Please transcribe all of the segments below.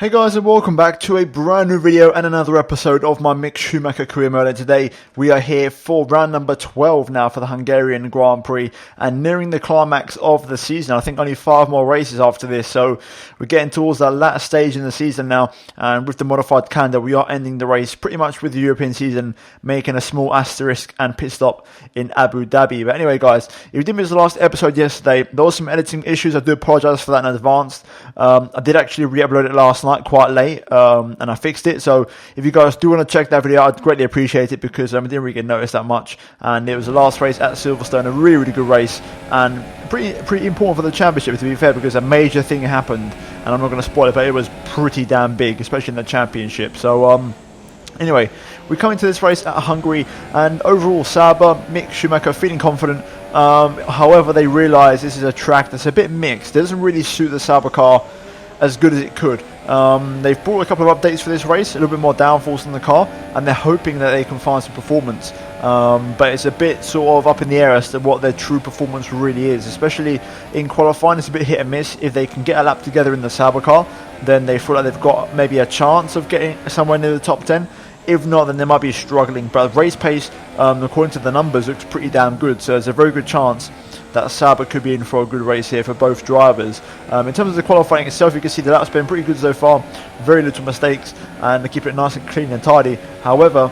Hey guys, and welcome back to a brand new video and another episode of my Mick Schumacher Career Mode. And today we are here for round number 12 now for the Hungarian Grand Prix and nearing the climax of the season. I think only 5 more races after this, so we're getting towards that latter stage in the season now. And with the modified calendar, we are ending the race pretty much with the European season, making a small asterisk and pit stop in Abu Dhabi. But anyway guys, if you didn't miss the last episode yesterday, there was some editing issues. I do apologise for that in advance. I did actually re-upload it last night quite late, and I fixed it. So if you guys do want to check that video, I'd greatly appreciate it, because I didn't really get noticed that much. And it was the last race at Silverstone, a really good race, and pretty important for the championship, to be fair, because a major thing happened, and I'm not going to spoil it, but it was pretty damn big, especially in the championship. So anyway, we come into this race at Hungary, and overall Sauber, Mick Schumacher feeling confident. However, they realise this is a track that's a bit mixed. It doesn't really suit the Sauber car as good as it could. They've brought a couple of updates for this race, a little bit more downforce in the car, and they're hoping that they can find some performance. But it's a bit sort of up in the air as to what their true performance really is, especially in qualifying. It's a bit hit and miss. If they can get a lap together in the Sauber car, then they feel like they've got maybe a chance of getting somewhere near the top 10. If not, then they might be struggling. But race pace, according to the numbers, looks pretty damn good. So there's a very good chance that Sauber could be in for a good race here for both drivers. In terms of the qualifying itself, you can see the lap's been pretty good so far. Very little mistakes, and they keep it nice and clean and tidy. However,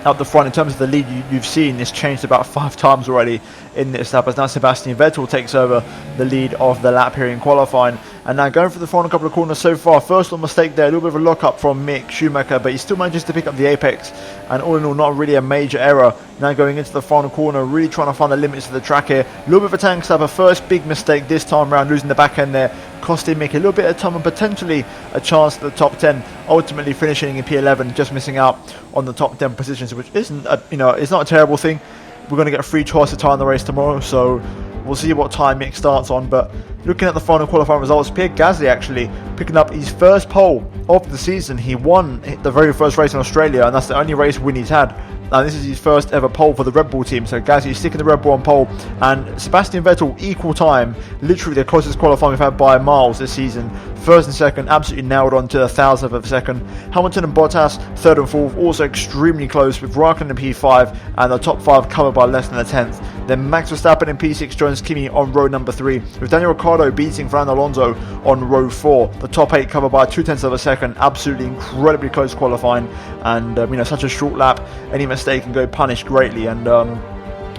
out the front, in terms of the lead, you've seen this changed about 5 times already in this lap, as now Sebastian Vettel takes over the lead of the lap here in qualifying. And now going for the final couple of corners so far, first little mistake there, a little bit of a lock-up from Mick Schumacher, but he still manages to pick up the apex, and all in all, not really a major error. Now going into the final corner, really trying to find the limits of the track here. A little bit of a tank stop, a first big mistake this time around, losing the back end there, costing Mick a little bit of time and potentially a chance at the top 10, ultimately finishing in P11, just missing out on the top 10 positions, which isn't, it's not a terrible thing. We're going to get a free choice of time in the race tomorrow, so we'll see what time Mick starts on. But looking at the final qualifying results, Pierre Gasly actually picking up his first pole of the season. He won the very first race in Australia, and that's the only race win he's had. And this is his first ever pole for the Red Bull team. So Gasly is sticking the Red Bull on pole, and Sebastian Vettel equal time, literally the closest qualifying we've had by miles this season. First and second, absolutely nailed on to the 1,000th of a second. Hamilton and Bottas, third and fourth, also extremely close, with Raikkonen in P5 and the top 5 covered by less than a 10th. Then Max Verstappen in P6 joins Kimi on row number 3, with Daniel Ricciardo beating Fernando Alonso on row 4. The top 8 covered by 0.2 of a second. Absolutely incredibly close qualifying, and such a short lap, any mistake can go punished greatly. And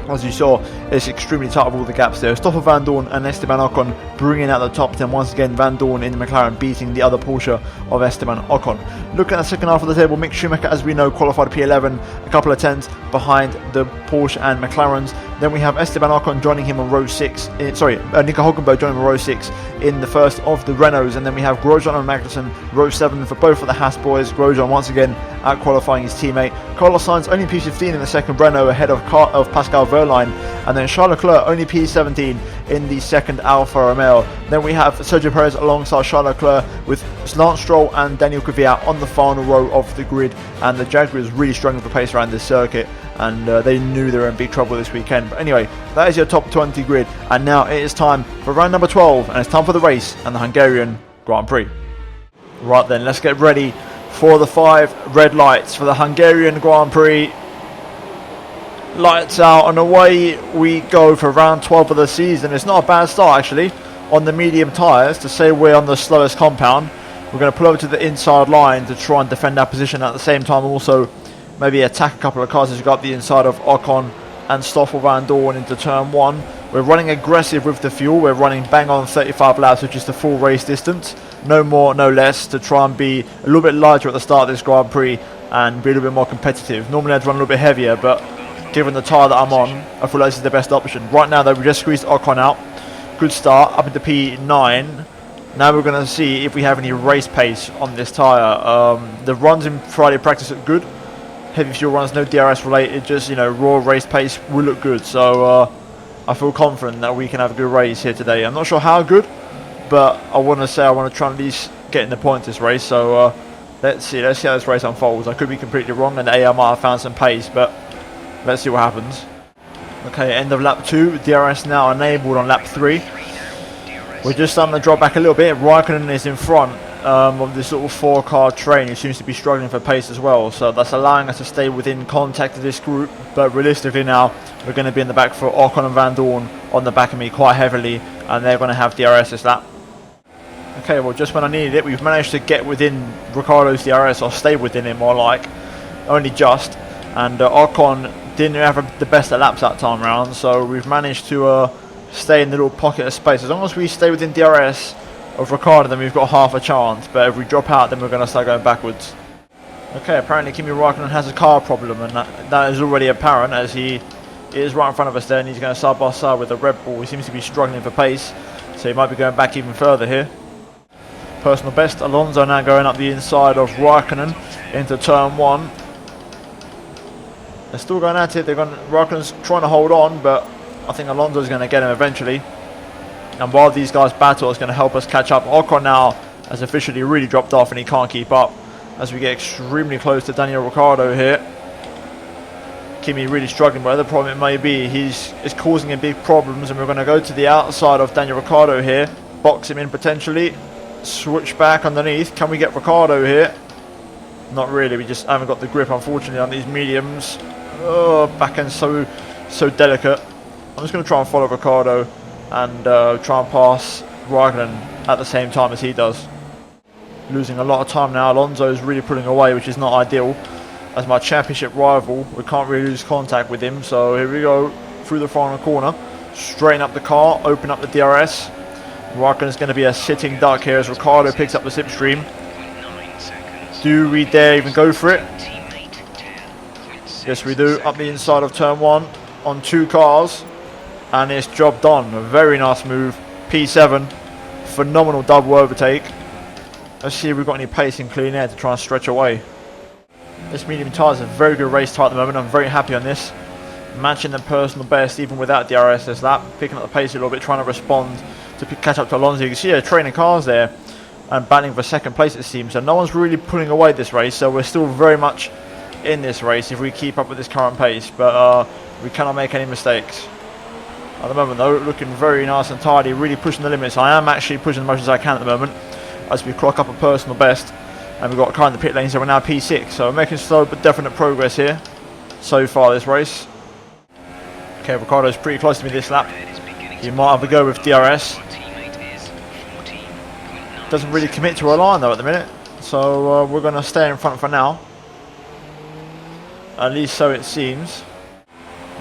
as you saw, it's extremely tight with all the gaps there. Stoffel Vandoorne and Esteban Ocon bringing out the top 10. Once again, Vandoorne in the McLaren beating the other Porsche of Esteban Ocon. Looking at the second half of the table, Mick Schumacher, as we know, qualified P11, a couple of 10s behind the Porsche and McLarens. Then we have Esteban Ocon joining him on row 6. Nico Hulkenberg joining him on row 6 in the first of the Renaults. And then we have Grosjean and Magnussen, row 7 for both of the Haas boys. Grosjean once again out qualifying his teammate. Carlos Sainz only P15 in the second Renault, ahead of Pascal Wehrlein. And then Charles Leclerc only P17 in the second Alfa Romeo. Then we have Sergio Perez alongside Charles Leclerc, with Lance Stroll and Daniel Kvyat on the final row of the grid. And the Jaguars really struggling for pace around this circuit, and they knew they were in big trouble this weekend. But anyway, that is your top 20 grid, and now it is time for round number 12, and it's time for the race and the Hungarian Grand Prix. Right then, let's get ready for the 5 red lights for the Hungarian Grand Prix. Lights out, and away we go for round 12 of the season. It's not a bad start actually on the medium tyres, to say we're on the slowest compound. We're going to pull over to the inside line to try and defend our position, at the same time also maybe attack a couple of cars as you go up the inside of Ocon and Stoffel Vandoorne into turn 1. We're running aggressive with the fuel. We're running bang on 35 laps, which is the full race distance. No more, no less, to try and be a little bit lighter at the start of this Grand Prix and be a little bit more competitive. Normally I'd run a little bit heavier, but given the tyre that I'm on, I feel like this is the best option. Right now though, we just squeezed Ocon out. Good start, up into P9. Now we're going to see if we have any race pace on this tyre. The runs in Friday practice look good. Heavy fuel runs, no DRS related, just raw race pace will look good. So I feel confident that we can have a good race here today. I'm not sure how good, but I want to try and at least get in the points this race. So let's see how this race unfolds. I could be completely wrong, and AI might have found some pace, but let's see what happens. Okay, end of lap 2. DRS now enabled on lap 3. We're just starting to drop back a little bit. Raikkonen is in front. of this little 4-car train who seems to be struggling for pace as well. So that's allowing us to stay within contact of this group. But realistically now, we're going to be in the back for Ocon and Van Dorn on the back of me quite heavily. And they're going to have DRS this lap. Okay, well, just when I needed it, we've managed to get within Ricciardo's DRS, or stay within it more like. Only just. And Ocon didn't have the best at laps that time round. So we've managed to stay in the little pocket of space. As long as we stay within DRS of Ricciardo, then we've got half a chance, but if we drop out, then we're going to start going backwards. Okay, apparently Kimi Räikkönen has a car problem, and that is already apparent, as he is right in front of us there, and he's going side by side with the Red Bull. He seems to be struggling for pace, so he might be going back even further here. Personal best, Alonso now going up the inside of Räikkönen into turn 1. They're still going at it. Räikkönen's trying to hold on, but I think Alonso's going to get him eventually. And while these guys battle, it's going to help us catch up. Ocon now has officially really dropped off and he can't keep up as we get extremely close to Daniel Ricciardo here. Kimi really struggling, whatever the problem it may be. He's causing him big problems, and we're going to go to the outside of Daniel Ricciardo here. Box him in potentially. Switch back underneath. Can we get Ricciardo here? Not really. We just haven't got the grip, unfortunately, on these mediums. Oh, back end so delicate. I'm just going to try and follow Ricciardo and try and pass Räikkönen at the same time as he does. Losing a lot of time now. Alonso's really pulling away, which is not ideal. As my championship rival, we can't really lose contact with him. So here we go through the final corner. Straighten up the car, open up the DRS. Räikkönen's going to be a sitting duck here as Ricciardo picks up the slipstream. Do we dare even go for it? Yes, we do. Up the inside of turn 1 on 2 cars. And it's job done. A very nice move. P7. Phenomenal double overtake. Let's see if we've got any pace in clean air to try and stretch away. This medium tyre is a very good race tyre at the moment. I'm very happy on this. Matching the personal best even without DRS this lap. Picking up the pace a little bit, trying to respond to catch up to Alonso. You can see a train of cars there and battling for second place, it seems. So no one's really pulling away this race. So we're still very much in this race if we keep up with this current pace. But we cannot make any mistakes. At the moment though, looking very nice and tidy, really pushing the limits. I am actually pushing as much as I can at the moment as we clock up a personal best. And we've got a car in the pit lane, so we're now P6. So we're making slow but definite progress here so far this race. Okay, Ricciardo's pretty close to me this lap. He might have a go with DRS. Doesn't really commit to a line though at the minute. So we're going to stay in front for now. At least so it seems.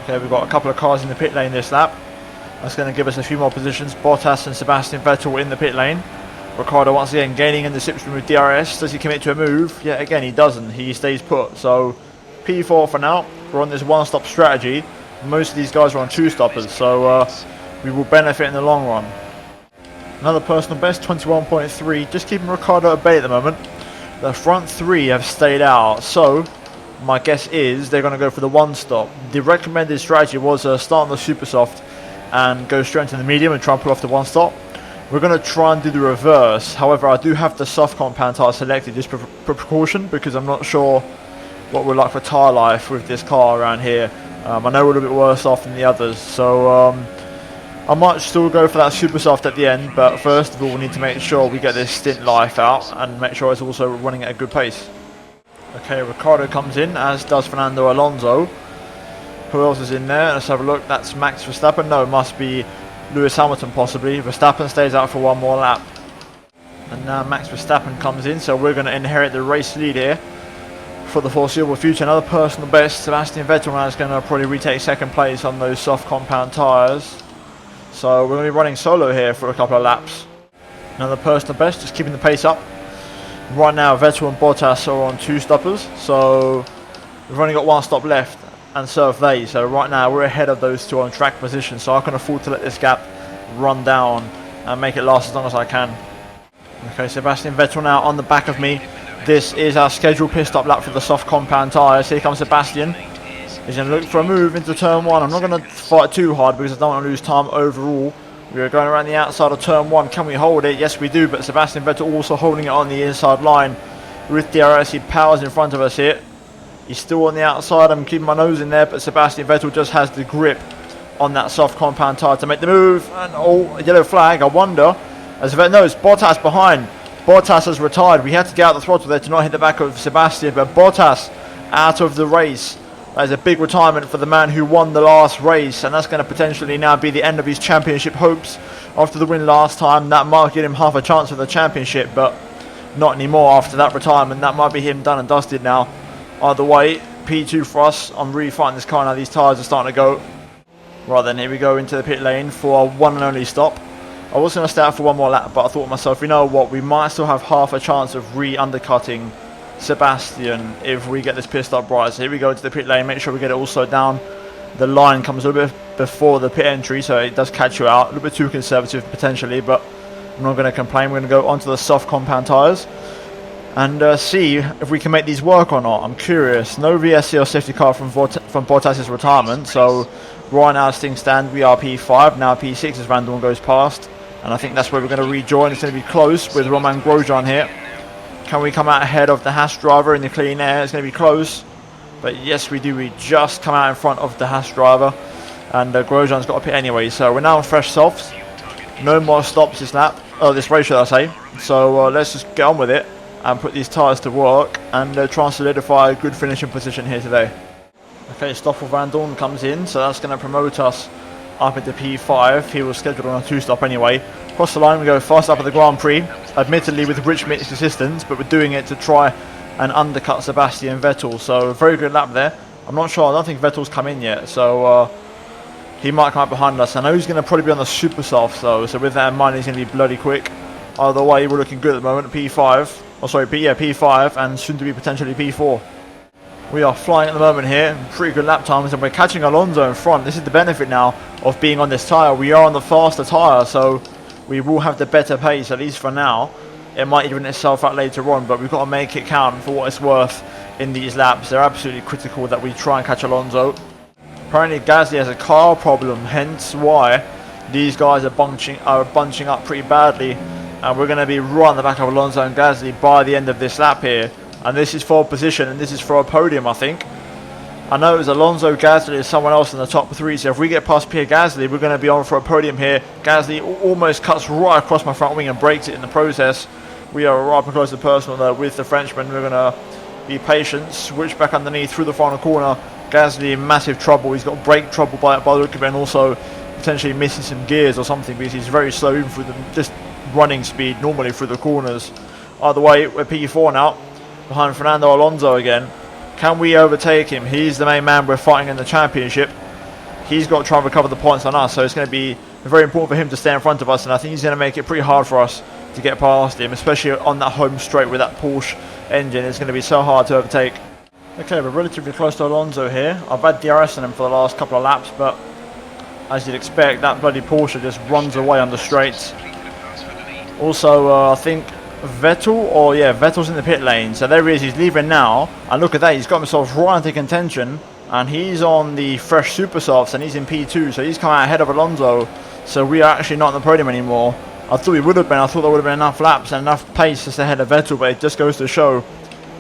Okay, we've got a couple of cars in the pit lane this lap. That's going to give us a few more positions. Bottas and Sebastian Vettel in the pit lane. Ricciardo once again gaining in the slipstream with DRS. Does he commit to a move? Yeah, again he doesn't. He stays put. So P4 for now. We're on this one-stop strategy. Most of these guys are on 2-stoppers, so we will benefit in the long run. Another personal best, 21.3. Just keeping Ricciardo at bay at the moment. The front 3 have stayed out, so my guess is they're going to go for the 1-stop. The recommended strategy was start on the super soft and go straight into the medium and try and pull off the 1-stop. We're going to try and do the reverse. However, I do have the soft compound tyre selected just for precaution, because I'm not sure what we're like for tyre life with this car around here. I know we're a little bit worse off than the others, so I might still go for that super soft at the end, but first of all we need to make sure we get this stint life out and make sure it's also running at a good pace. Okay, Ricciardo comes in, as does Fernando Alonso. Who else is in there? Let's have a look. That's Max Verstappen. No, it must be Lewis Hamilton possibly. Verstappen stays out for one more lap. And now Max Verstappen comes in, so we're going to inherit the race lead here for the foreseeable future. Another personal best. Sebastian Vettel now is going to probably retake second place on those soft compound tyres. So we're going to be running solo here for a couple of laps. Another personal best, just keeping the pace up. Right now Vettel and Bottas are on 2-stoppers, so we've only got 1 stop left, and so have they. So right now we're ahead of those 2 on track position, so I can afford to let this gap run down and make it last as long as I can. Okay, Sebastian Vettel now on the back of me. This is our scheduled pit stop lap for the soft compound tyres. Here comes Sebastian. He's going to look for a move into turn 1. I'm not going to fight too hard because I don't want to lose time overall. We are going around the outside of turn 1. Can we hold it? Yes, we do. But Sebastian Vettel also holding it on the inside line with DRS. He powers in front of us here. He's still on the outside. I'm keeping my nose in there, but Sebastian Vettel just has the grip on that soft compound tyre to make the move. And oh, a yellow flag. I wonder. As no, it's Bottas behind. Bottas has retired. We had to get out the throttle there to not hit the back of Sebastian, but Bottas out of the race. That is a big retirement for the man who won the last race, and that's going to potentially now be the end of his championship hopes. After the win last time, that might give him half a chance for the championship, but not anymore after that retirement. That might be him done and dusted now. Either way, P2 for us. I'm really fighting this car now. These tyres are starting to go. Right then, here we go into the pit lane for our one and only stop. I was going to stay out for one more lap, but I thought to myself, you know what, we might still have half a chance of re-undercutting Sebastian if we get this pit stop right. So here we go into the pit lane, make sure we get it all slowed down. The line comes a little bit before the pit entry, so it does catch you out. A little bit too conservative potentially, but I'm not going to complain. We're going to go onto the soft compound tyres and see if we can make these work or not. I'm curious. No VSC or safety car from Bottas' retirement, so right now as things stand, we are P5, now P6 as Van Dorn goes past. And I think that's where we're going to rejoin. It's going to be close with Romain Grosjean here. Can we come out ahead of the Haas driver in the clean air? It's going to be close. But yes, we do. We just come out in front of the Haas driver. And Grosjean's got a pit anyway. So we're now on fresh softs. No more stops this lap. Oh, this race, should I say. So let's just get on with it and put these tyres to work and try and solidify a good finishing position here today. Okay, Stoffel Van Dorn comes in. So that's going to promote us up into P5. He was scheduled on a 2-stop anyway. Across the line we go fast up at the Grand Prix, admittedly with Rich Mick's assistance, but we're doing it to try and undercut Sebastian Vettel. So very good lap there. I'm not sure, I don't think Vettel's come in yet, so he might come up behind us. I know he's going to probably be on the super soft though, so with that in mind he's going to be bloody quick. Either way, we're looking good at the moment. P5, oh sorry, P5 and soon to be potentially P4. We are flying at the moment here, pretty good lap times, and we're catching Alonso in front. This is the benefit now of being on this tyre. We are on the faster tyre, so we will have the better pace, at least for now. It might even itself out later on, but we've got to make it count for what it's worth in these laps. They're absolutely critical that we try and catch Alonso. Apparently Gasly has a car problem, hence why these guys are bunching up pretty badly, and we're going to be right on the back of Alonso and Gasly by the end of this lap here. And this is for position, and this is for a podium, I think. I know it was Alonso, Gasly, and someone else in the top 3, so if we get past Pierre Gasly, we're going to be on for a podium here. Gasly almost cuts right across my front wing and breaks it in the process. We are right up close to personal there with the Frenchman. We're going to be patient, switch back underneath through the final corner. Gasly in massive trouble. He's got brake trouble by the look of it, and also potentially missing some gears or something because he's very slow even through just running speed normally through the corners. Either way, we're P4 now, behind Fernando Alonso again. Can we overtake him? He's the main man we're fighting in the championship. He's got to try and recover the points on us, so it's going to be very important for him to stay in front of us, and I think he's going to make it pretty hard for us to get past him, especially on that home straight with that Porsche engine. It's going to be so hard to overtake. Okay, we're relatively close to Alonso here. I've had DRS on him for the last couple of laps, but as you'd expect, that bloody Porsche just runs away on the straights. Also, I think Vettel's in the pit lane, so there he is, he's leaving now, and look at that, he's got himself right into contention, and he's on the fresh super softs, and he's in P2, so he's come out ahead of Alonso, so we are actually not on the podium anymore. I thought we would have been. I thought there would have been enough laps and enough pace just ahead of Vettel, but it just goes to show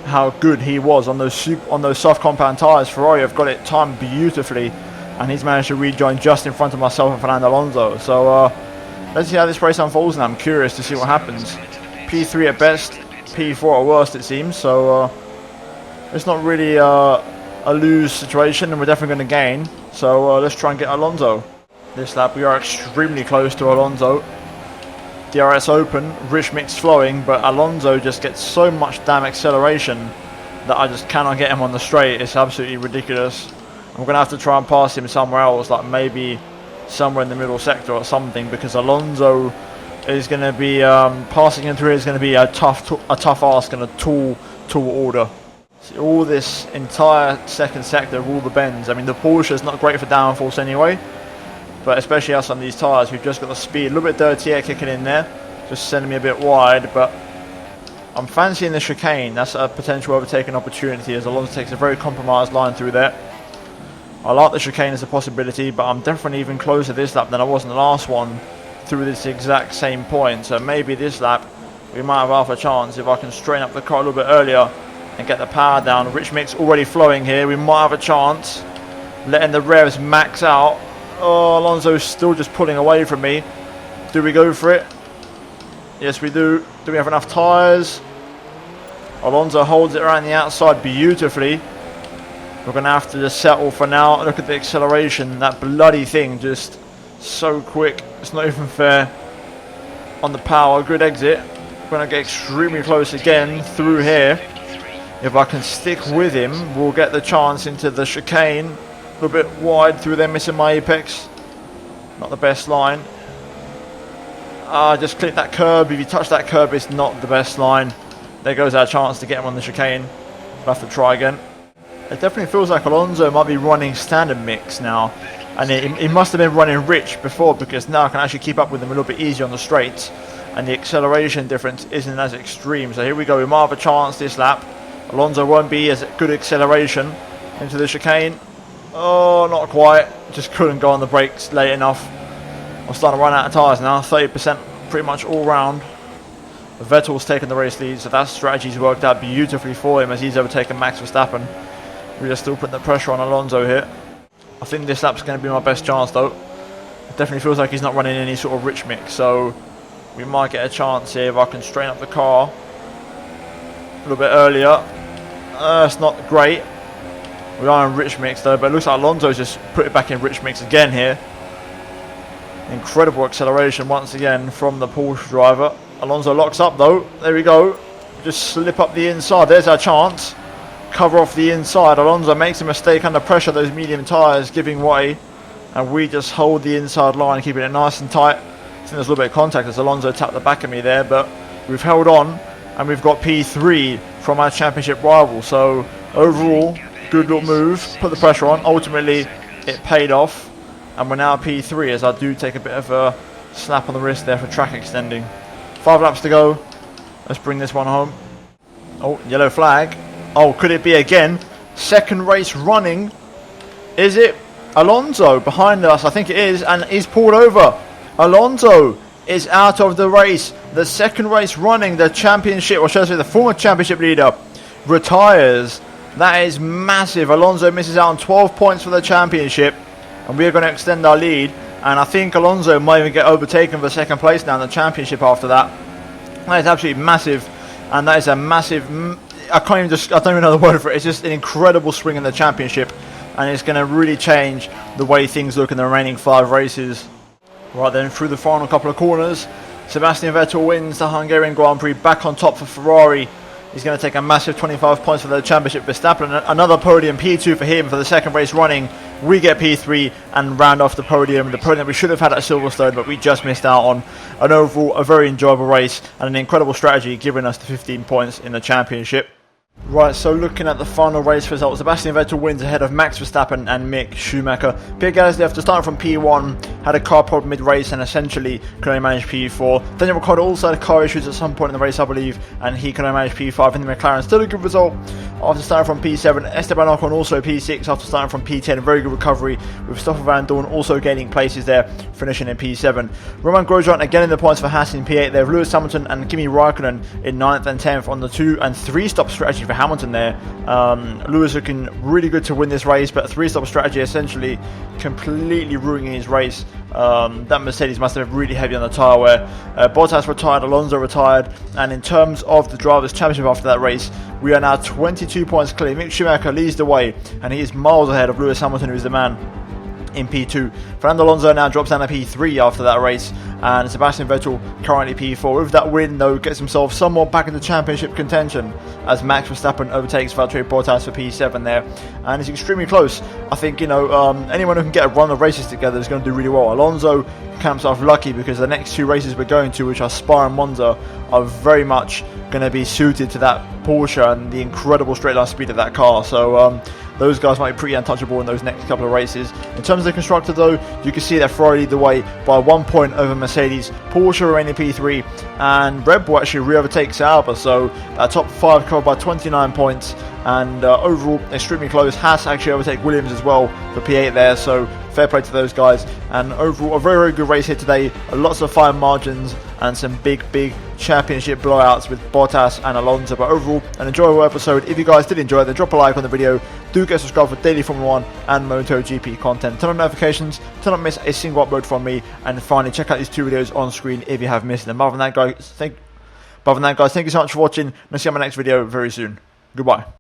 how good he was on those soft compound tyres. Ferrari have got it timed beautifully, and he's managed to rejoin just in front of myself and Fernando Alonso. So let's see how this race unfolds now. I'm curious to see what happens. P3 at best, P4 at worst it seems, so it's not really a lose situation, and we're definitely going to gain. So let's try and get Alonso. This lap we are extremely close to Alonso. DRS open, Rich Mix flowing, but Alonso just gets so much damn acceleration that I just cannot get him on the straight. It's absolutely ridiculous. I'm going to have to try and pass him somewhere else, like maybe somewhere in the middle sector or something, because Alonso is going to be passing him through. Is going to be a tough ask and a tall order. See, all this entire second sector, all the bends. I mean, the Porsche is not great for downforce anyway, but especially us on these tyres, we've just got the speed. A little bit dirty air kicking in there, just sending me a bit wide, but I'm fancying the chicane. That's a potential overtaking opportunity as Alonso takes a very compromised line through there. I like the chicane as a possibility, but I'm definitely even closer this lap than I was in the last one through this exact same point. So maybe this lap we might have half a chance if I can straighten up the car a little bit earlier and get the power down. Rich Mix already flowing here. We might have a chance, letting the revs max out. Oh, Alonso's still just pulling away from me. Do we go for it? Yes, we do. Do we have enough tyres? Alonso holds it around the outside beautifully. We're going to have to just settle for now. Look at the acceleration. That bloody thing just so quick. It's not even fair. On the power, good exit. We're going to get extremely close again through here. If I can stick with him, we'll get the chance into the chicane. A little bit wide through there, missing my apex. Not the best line. Just click that curb. If you touch that curb, it's not the best line. There goes our chance to get him on the chicane. We'll have to try again. It definitely feels like Alonso might be running standard mix now. And he must have been running rich before, because now I can actually keep up with him a little bit easier on the straights. And the acceleration difference isn't as extreme. So here we go. We might have a chance this lap. Alonso won't be as good acceleration into the chicane. Oh, not quite. Just couldn't go on the brakes late enough. I'm starting to run out of tyres now. 30% pretty much all round. Vettel's taken the race lead, so that strategy's worked out beautifully for him as he's overtaken Max Verstappen. We're just still putting the pressure on Alonso here. I think this lap's going to be my best chance though. It definitely feels like he's not running any sort of rich mix, so we might get a chance here if I can straighten up the car a little bit earlier. It's not great. We are in rich mix though, but it looks like Alonso's just put it back in rich mix again here. Incredible acceleration once again from the Porsche driver. Alonso locks up though. There we go. Just slip up the inside. There's our chance. Cover off the inside. Alonso makes a mistake under pressure. Those medium tyres giving way. And we just hold the inside line, keeping it nice and tight. I think there's a little bit of contact as Alonso tapped the back of me there. But we've held on. And we've got P3 from our championship rival. So overall, good little move. Put the pressure on. Ultimately, it paid off. And we're now P3 as I do take a bit of a slap on the wrist there for track extending. 5 laps to go. Let's bring this one home. Oh, yellow flag. Oh, could it be again? Second race running. Is it? Alonso behind us. I think it is. And he's pulled over. Alonso is out of the race. The second race running, the championship, or should I say the former championship leader, retires. That is massive. Alonso misses out on 12 points for the championship. And we are going to extend our lead. And I think Alonso might even get overtaken for second place now in the championship after that. That is absolutely massive. And that is a massive... I don't even know the word for it. It's just an incredible swing in the championship. And it's going to really change the way things look in the remaining 5 races. Right then, through the final couple of corners, Sebastian Vettel wins the Hungarian Grand Prix, back on top for Ferrari. He's going to take a massive 25 points for the championship. Verstappen, another podium, P2 for him for the second race running. We get P3 and round off the podium we should have had at Silverstone, but we just missed out on. And overall, a very enjoyable race and an incredible strategy, giving us the 15 points in the championship. Right, so looking at the final race results, Sebastian Vettel wins ahead of Max Verstappen and Mick Schumacher. Pierre Gasly, after starting from P1, had a car problem mid-race and essentially could only manage P4. Daniel Ricciardo also had car issues at some point in the race, I believe, and he could only manage P5 in the McLaren. Still a good result after starting from P7. Esteban Ocon also P6 after starting from P10. Very good recovery, with Stoffel Van Dorn also gaining places there, finishing in P7. Romain Grosjean again in the points for Haas in P8. They have Lewis Hamilton and Kimi Raikkonen in 9th and 10th on the 2 and 3 stop strategy for Hamilton there. Lewis looking really good to win this race, but 3-stop strategy essentially completely ruining his race. That Mercedes must have been really heavy on the tyre wear. Bottas retired, Alonso retired, and in terms of the Drivers' Championship after that race, we are now 22 points clear. Mick Schumacher leads the way, and he is miles ahead of Lewis Hamilton, who is the man in P2. Fernando Alonso now drops down to P3 after that race, and Sebastian Vettel currently P4. With that win though, gets himself somewhat back into championship contention as Max Verstappen overtakes Valtteri Bottas for P7 there, and it's extremely close. I think, anyone who can get a run of races together is going to do really well. Alonso can himself lucky because the next 2 races we're going to, which are Spa and Monza, are very much going to be suited to that Porsche and the incredible straight line speed of that car. So those guys might be pretty untouchable in those next couple of races. In terms of the constructor though, you can see that Ferrari lead the way by 1 point over Mercedes, Porsche remaining P3, and Red Bull actually re-overtakes Sauber. So top 5 covered by 29 points, and overall extremely close. Haas actually overtake Williams as well for P8 there, so fair play to those guys. And overall a very, very good race here today. Lots of fine margins and some big championship blowouts with Bottas and Alonso. But overall, an enjoyable episode. If you guys did enjoy it, then drop a like on the video. Do get subscribed for daily Formula 1 and MotoGP content. Turn on notifications, do not miss a single upload from me, and finally check out these 2 videos on screen if you have missed them. Other than that guys, thank you so much for watching, and I'll see you on my next video very soon. Goodbye.